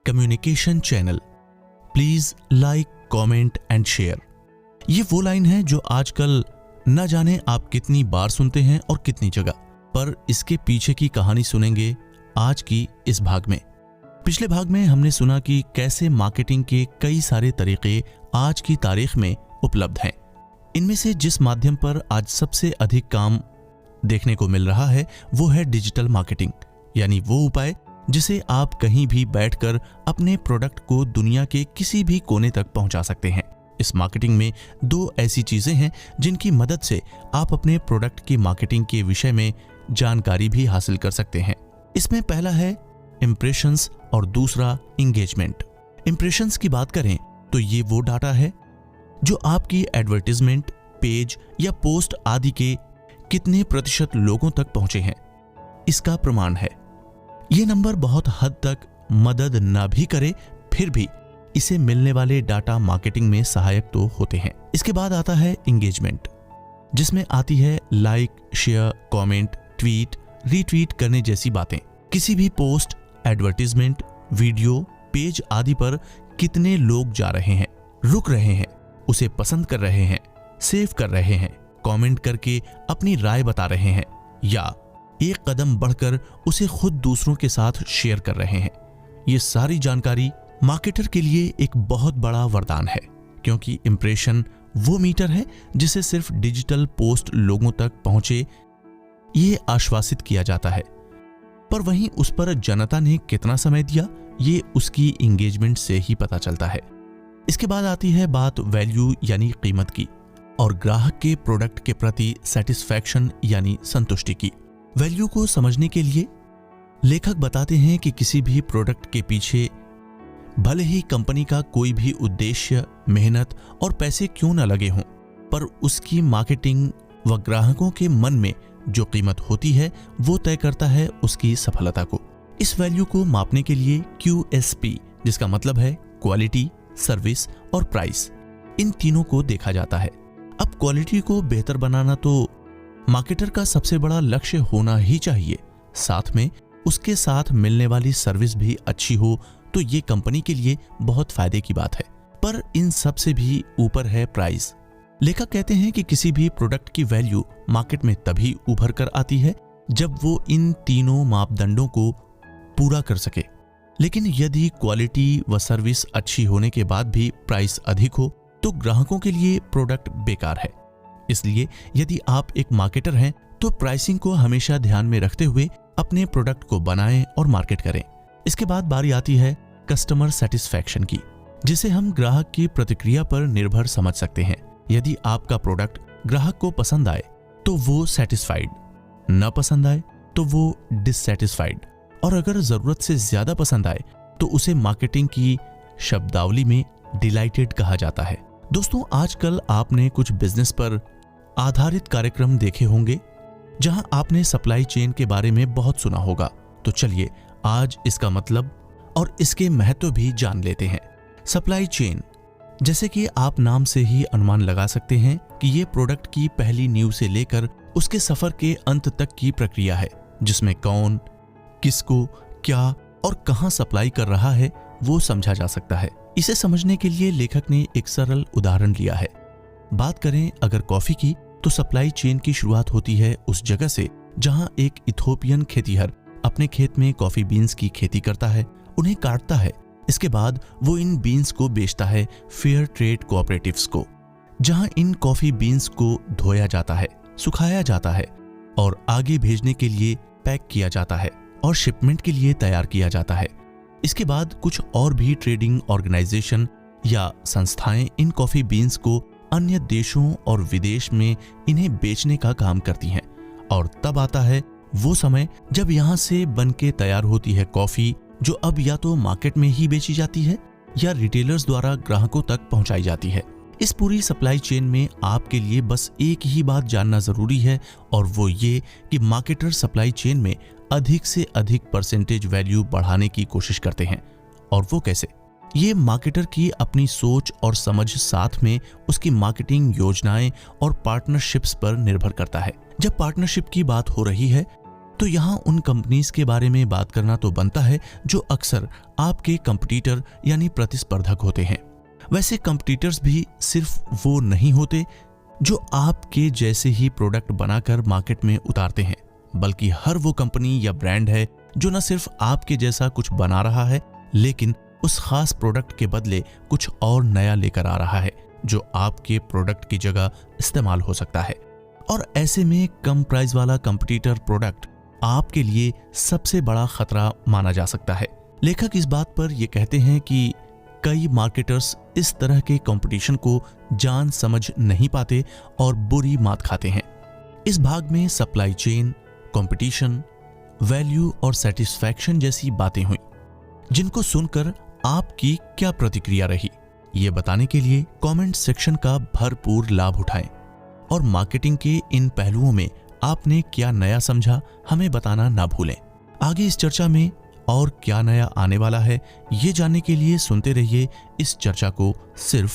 Communication channel. Please like, comment and share. ये वो line है जो आजकल न जाने आप कितनी बार सुनते हैं और कितनी जगह, पर इसके पीछे की कहानी सुनेंगे आज की इस भाग में। पिछले भाग में हमने सुना कि कैसे मार्केटिंग के कई सारे तरीके आज की तारीख में उपलब्ध हैं। इनमें से जिस माध्यम पर आज सबसे अधिक काम देखने को मिल रहा है वो है डिजिटल मार्केटिंग, यानी वो उपाय जिसे आप कहीं भी बैठकर अपने प्रोडक्ट को दुनिया के किसी भी कोने तक पहुंचा सकते हैं। इस मार्केटिंग में दो ऐसी चीजें हैं जिनकी मदद से आप अपने प्रोडक्ट की मार्केटिंग के विषय में जानकारी भी हासिल कर सकते हैं। इसमें पहला है इंप्रेशंस और दूसरा इंगेजमेंट। इंप्रेशंस की बात करें तो ये वो डाटा है जो आपकी एडवर्टाइजमेंट, पेज या पोस्ट आदि के कितने प्रतिशत लोगों तक पहुंचे हैं, इसका प्रमाण है। ये नंबर बहुत हद तक मदद ना भी करे, फिर भी इसे मिलने वाले डाटा मार्केटिंग में सहायक तो होते हैं। इसके बाद आता है इंगेजमेंट, जिसमें आती है like, share, comment, tweet, retweet करने जैसी बातें। किसी भी पोस्ट, एडवर्टाइजमेंट, वीडियो, पेज आदि पर कितने लोग जा रहे हैं, रुक रहे हैं, उसे पसंद कर रहे हैं, सेव कर रहे हैं, कमेंट करके अपनी राय बता रहे हैं या एक कदम बढ़कर उसे खुद दूसरों के साथ शेयर कर रहे हैं। ये सारी जानकारी मार्केटर के लिए एक बहुत बड़ा वरदान है, क्योंकि इंप्रेशन वो मीटर है जिसे सिर्फ डिजिटल पोस्ट लोगों तक पहुंचे ये आश्वासित किया जाता है, पर वहीं उस पर जनता ने कितना समय दिया ये उसकी इंगेजमेंट से ही पता चलता है। इसके बाद आती है बात वैल्यू यानी कीमत की और ग्राहक के प्रोडक्ट के प्रति सेटिस्फैक्शन यानी संतुष्टि की। वैल्यू को समझने के लिए लेखक बताते हैं कि किसी भी प्रोडक्ट के पीछे भले ही कंपनी का कोई भी उद्देश्य, मेहनत और पैसे क्यों न लगे हों, पर उसकी मार्केटिंग व ग्राहकों के मन में जो कीमत होती है वो तय करता है उसकी सफलता को। इस वैल्यू को मापने के लिए QSP, जिसका मतलब है क्वालिटी, सर्विस और प्राइस, इन तीनों को देखा जाता है। अब क्वालिटी को बेहतर बनाना तो मार्केटर का सबसे बड़ा लक्ष्य होना ही चाहिए, साथ में उसके साथ मिलने वाली सर्विस भी अच्छी हो तो ये कंपनी के लिए बहुत फायदे की बात है। पर इन सब से भी ऊपर है प्राइस। लेखक कहते हैं कि किसी भी प्रोडक्ट की वैल्यू मार्केट में तभी उभर कर आती है जब वो इन तीनों मापदंडों को पूरा कर सके। लेकिन यदि क्वालिटी व सर्विस अच्छी होने के बाद भी प्राइस अधिक हो तो ग्राहकों के लिए प्रोडक्ट बेकार है। इसलिए यदि आप एक मार्केटर हैं तो प्राइसिंग को हमेशा ध्यान में रखते हुए अपने प्रोडक्ट को बनाएं और मार्केट करें। इसके बाद बारी आती है कस्टमर सेटिस्फैक्शन की, जिसे हम ग्राहक की प्रतिक्रिया पर निर्भर समझ सकते हैं। यदि आपका प्रोडक्ट ग्राहक को पसंद आए तो वो सेटिस्फाइड, न पसंद आए तो वो डिससेटिस्फाइड, और अगर जरूरत से ज्यादा पसंद आए तो उसे मार्केटिंग की शब्दावली में डिलाइटेड कहा जाता है। दोस्तों, आजकल आपने कुछ बिजनेस पर आधारित कार्यक्रम देखे होंगे जहां आपने सप्लाई चेन के बारे में बहुत सुना होगा। तो चलिए आज इसका मतलब और इसके महत्व भी जान लेते हैं। सप्लाई चेन, जैसे कि आप नाम से ही अनुमान लगा सकते हैं कि ये प्रोडक्ट की पहली नींव से लेकर उसके सफर के अंत तक की प्रक्रिया है, जिसमें कौन, किसको, क्या और कहां सप्लाई कर रहा है वो समझा जा सकता है। इसे समझने के लिए लेखक ने एक सरल उदाहरण लिया है। बात करें अगर कॉफी की, तो सप्लाई चेन की शुरुआत होती है उस जगह से जहां एक इथोपियन खेतीहर अपने खेत में कॉफी बीन्स की खेती करता है, उन्हें काटता है। इसके बाद वो इन बीन्स को बेचता है फेयर ट्रेड कोऑपरेटिव्स को, जहां इन कॉफी बीन्स को धोया जाता है, सुखाया जाता है और आगे भेजने के लिए पैक किया जाता है और शिपमेंट के लिए तैयार किया जाता है। इसके बाद कुछ और भी ट्रेडिंग ऑर्गेनाइजेशन या संस्थाएं इन कॉफी बीन्स को अन्य देशों और विदेश में इन्हें बेचने का काम करती हैं, और तब आता है वो समय जब यहाँ से बनके तैयार होती है कॉफी, जो अब या तो मार्केट में ही बेची जाती है या रिटेलर्स द्वारा ग्राहकों तक पहुंचाई जाती है। इस पूरी सप्लाई चेन में आपके लिए बस एक ही बात जानना जरूरी है, और वो ये कि मार्केटर सप्लाई चेन में अधिक से अधिक परसेंटेज वैल्यू बढ़ाने की कोशिश करते हैं। और वो कैसे? ये मार्केटर की अपनी सोच और समझ, साथ में उसकी मार्केटिंग योजनाएं और पार्टनरशिप्स पर निर्भर करता है। जब पार्टनरशिप की बात हो रही है तो यहाँ उन कंपनीज के बारे में बात करना तो बनता है जो अक्सर आपके कंपटीटर यानी प्रतिस्पर्धक होते हैं। वैसे कंपटीटर्स भी सिर्फ वो नहीं होते जो आपके जैसे ही प्रोडक्ट बनाकर मार्केट में उतारते हैं, बल्कि हर वो कंपनी या ब्रांड है जो न सिर्फ आपके जैसा कुछ बना रहा है, लेकिन उस खास प्रोडक्ट के बदले कुछ और नया लेकर आ रहा है जो आपके प्रोडक्ट की जगह इस्तेमाल हो सकता है। और ऐसे में कम प्राइस वाला कंपटीटर प्रोडक्ट आपके लिए सबसे बड़ा खतरा माना जा सकता है। लेखक इस बात पर यह कहते हैं कि कई मार्केटर्स इस तरह के कंपटीशन को जान समझ नहीं पाते और बुरी मात खाते हैं। इस भाग में सप्लाई चेन, कंपटीशन, वैल्यू और सेटिस्फैक्शन जैसी बातें हुई, जिनको सुनकर आपकी क्या प्रतिक्रिया रही, ये बताने के लिए कमेंट सेक्शन का भरपूर लाभ उठाएं और मार्केटिंग के इन पहलुओं में आपने क्या नया समझा हमें बताना ना भूलें। आगे इस चर्चा में और क्या नया आने वाला है, ये जानने के लिए सुनते रहिए इस चर्चा को सिर्फ